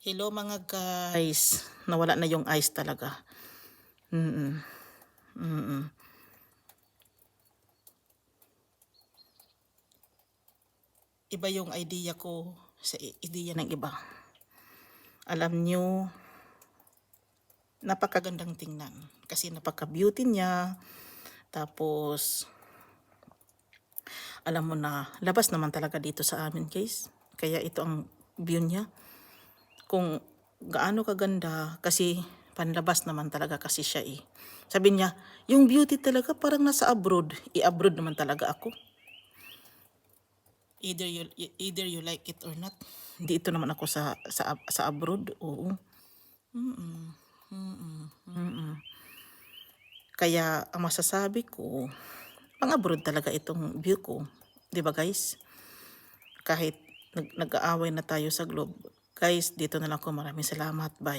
Hello mga guys. Nawala na yung ice talaga. Mm-mm. Mm-mm. Iba yung idea ko sa idea ng iba. Alam nyo, napakagandang tingnan. Kasi napaka-beauty niya. Tapos, alam mo na, labas naman talaga dito sa amin guys. Kaya ito ang view niya. Kung gaano kaganda, kasi panlabas naman talaga kasi siya eh. Sabi niya, yung beauty talaga parang nasa abroad. I-abroad naman talaga ako. Either you like it or not. Dito naman ako sa abroad. Oo. Kaya ang masasabi ko, pang abroad talaga itong view ko. 'Di ba guys? Kahit nag-aaway na tayo sa globe. Guys, dito na lang ako. Maraming salamat. Bye.